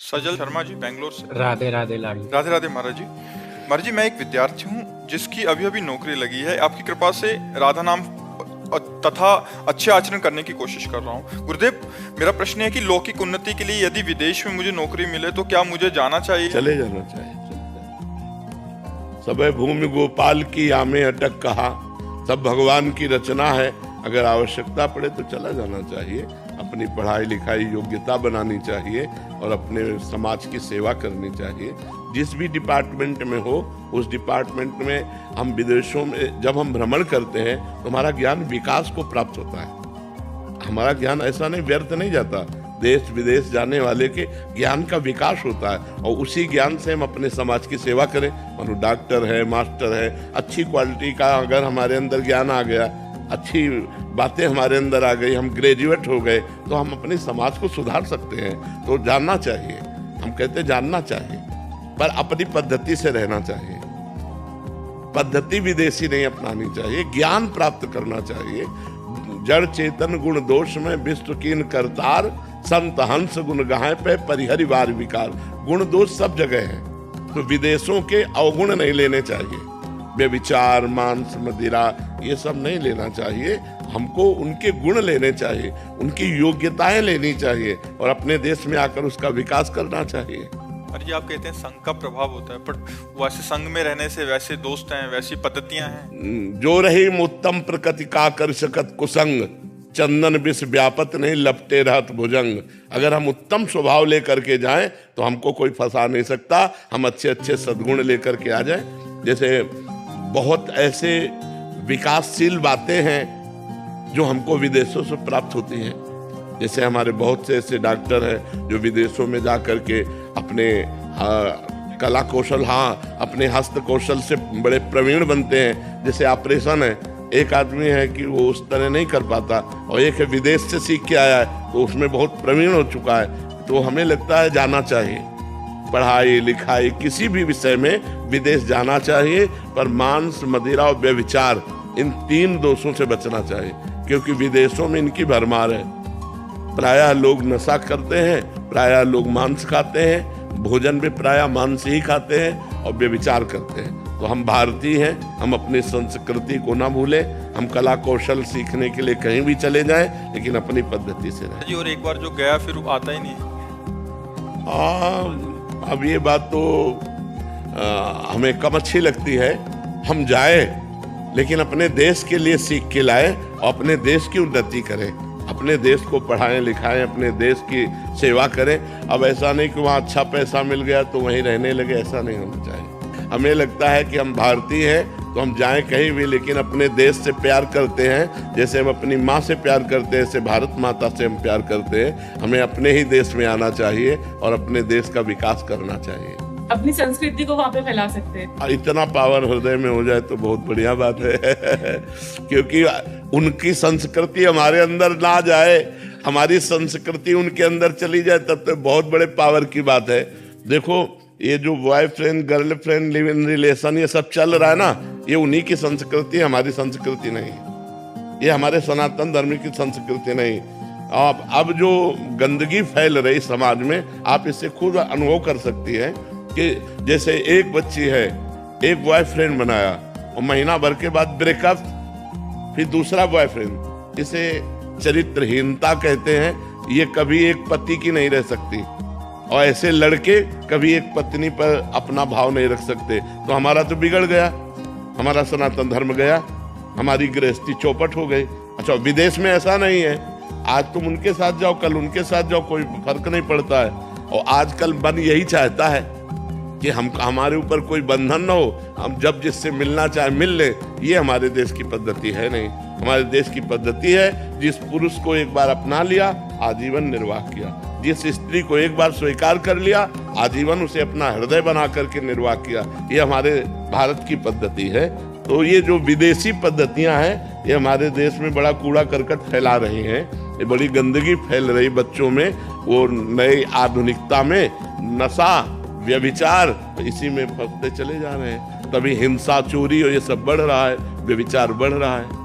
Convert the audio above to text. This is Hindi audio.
सजल शर्मा जी, बेंगलोर से। राधे राधे लाडी। राधे राधे महाराज जी। महाराज जी, मैं एक विद्यार्थी हूँ जिसकी अभी अभी नौकरी लगी है। आपकी कृपा से राधा नाम तथा अच्छे आचरण करने की कोशिश कर रहा हूँ। गुरुदेव, मेरा प्रश्न है कि लौकिक उन्नति के लिए यदि विदेश में मुझे नौकरी मिले तो क्या मुझे जाना चाहिए? चले जाना चाहिए। सब भूमि गोपाल की आमे अटक कहा, सब भगवान की रचना है। अगर आवश्यकता पड़े तो चला जाना चाहिए। अपनी पढ़ाई लिखाई योग्यता बनानी चाहिए और अपने समाज की सेवा करनी चाहिए। जिस भी डिपार्टमेंट में हो, उस डिपार्टमेंट में हम विदेशों में जब हम भ्रमण करते हैं तो हमारा ज्ञान विकास को प्राप्त होता है। हमारा ज्ञान ऐसा नहीं व्यर्थ नहीं जाता। देश विदेश जाने वाले के ज्ञान का विकास होता है और उसी ज्ञान से हम अपने समाज की सेवा करें। मानो डॉक्टर है, मास्टर है, अच्छी क्वालिटी का अगर हमारे अंदर ज्ञान आ गया, अच्छी बातें हमारे अंदर आ गई, हम ग्रेजुएट हो गए, तो हम अपने समाज को सुधार सकते हैं। तो जानना चाहिए, हम कहते जानना चाहिए, पर अपनी पद्धति से रहना चाहिए। पद्धति विदेशी नहीं अपनानी चाहिए। ज्ञान प्राप्त करना चाहिए। जड़ चेतन गुण दोष में विश्व कीन करतार, संत हंस गुण गाहे पे परिहरि वार विकार। गुण दोष सब जगह है, तो विदेशों के अवगुण नहीं लेने चाहिए। व्यभिचार, मांस, मदिरा, ये सब नहीं लेना चाहिए। हमको उनके गुण लेने चाहिए, उनकी योग्यताएं लेनी चाहिए और अपने देश में आकर उसका विकास करना चाहिए। अरे जी, आप कहते हैं संघ का प्रभाव होता है, पर वैसे संघ में रहने से वैसे दोस्त हैं, वैसी पद्धतियां हैं। जो रही उत्तम प्रकृति का कर सकत कुसंग, चंदन विष व्यापत नहीं लपटे रहत भुजंग। अगर हम उत्तम स्वभाव लेकर के जाएं तो हमको कोई फंसा नहीं सकता। हम अच्छे अच्छे सद्गुण लेकर के आ जाएं। जैसे बहुत ऐसे विकासशील बातें हैं जो हमको विदेशों से प्राप्त होती हैं। जैसे हमारे बहुत से ऐसे डॉक्टर हैं जो विदेशों में जा कर के अपने कला कौशल, अपने हस्त कौशल से बड़े प्रवीण बनते हैं। जैसे ऑपरेशन है, एक आदमी है कि वो उस तरह नहीं कर पाता और एक है विदेश से सीख के आया है तो उसमें बहुत प्रवीण हो चुका है। तो हमें लगता है जाना चाहिए। पढ़ाई लिखाई किसी भी विषय में विदेश जाना चाहिए, पर मांस, मदिरा और व्यभिचार, इन 3 दोषों से बचना चाहिए, क्योंकि विदेशों में इनकी भरमार है। प्रायः लोग नशा करते हैं, प्रायः लोग मांस खाते हैं, भोजन में प्रायः मांस ही खाते हैं और व्यभिचार करते हैं। तो हम भारतीय हैं, हम अपनी संस्कृति को ना भूलें। हम कला कौशल सीखने के लिए कहीं भी चले जाएं, लेकिन अपनी पद्धति से रहें। जी, और एक बार जो गया फिर आता ही नहीं। अब ये बात तो हमें कम अच्छी लगती है। हम जाए लेकिन अपने देश के लिए सीख के लाए और अपने देश की उन्नति करें, अपने देश को पढ़ाएं लिखाएं, अपने देश की सेवा करें। अब ऐसा नहीं कि वहाँ अच्छा पैसा मिल गया तो वहीं रहने लगे, ऐसा नहीं होना चाहिए। हमें लगता है कि हम भारतीय हैं तो हम जाएं कहीं भी, लेकिन अपने देश से प्यार करते हैं। जैसे हम अपनी माँ से प्यार करते हैं, ऐसे भारत माता से हम प्यार करते हैं। हमें अपने ही देश में आना चाहिए और अपने देश का विकास करना चाहिए। अपनी संस्कृति को वहाँ पे फैला सकते हैं। इतना पावर हृदय में हो जाए तो बहुत बढ़िया बात है क्योंकि उनकी संस्कृति हमारे अंदर ना जाए, हमारी संस्कृति उनके अंदर चली जाए, तब तो बहुत बड़े पावर की बात है। देखो, ये जो boyfriend girlfriend live in relation ये सब चल रहा है ना, ये उन्हीं की संस्कृति, हमारी संस्कृति नहीं। ये हमारे सनातन धर्म की संस्कृति नहीं। अब जो गंदगी फैल रही समाज में, आप इससे खुद अनुभव कर सकती है कि जैसे एक बच्ची है, एक बॉयफ्रेंड बनाया और महीना भर के बाद ब्रेकअप, फिर दूसरा बॉयफ्रेंड। इसे चरित्रहीनता कहते हैं। ये कभी एक पति की नहीं रह सकती और ऐसे लड़के कभी एक पत्नी पर अपना भाव नहीं रख सकते। तो हमारा तो बिगड़ गया, हमारा सनातन धर्म गया, हमारी गृहस्थी चौपट हो गई। अच्छा, विदेश में ऐसा नहीं है। आज तुम उनके साथ जाओ, कल उनके साथ जाओ, कोई फर्क नहीं पड़ता है। और आजकल मन यही चाहता है कि हमारे ऊपर कोई बंधन न हो, हम जब जिससे मिलना चाहे मिल ले। ये हमारे देश की पद्धति है नहीं। हमारे देश की पद्धति है, जिस पुरुष को एक बार अपना लिया आजीवन निर्वाह किया, जिस स्त्री को एक बार स्वीकार कर लिया आजीवन उसे अपना हृदय बना करके निर्वाह किया। ये हमारे भारत की पद्धति है। तो ये जो विदेशी पद्धतियां हैं, ये हमारे देश में बड़ा कूड़ा करकट फैला रही हैं। ये बड़ी गंदगी फैल रही बच्चों में, वो नई आधुनिकता में नशा, व्यभिचार, इसी में फंसते चले जा रहे हैं। तभी हिंसा, चोरी और ये सब बढ़ रहा है, व्यभिचार बढ़ रहा है।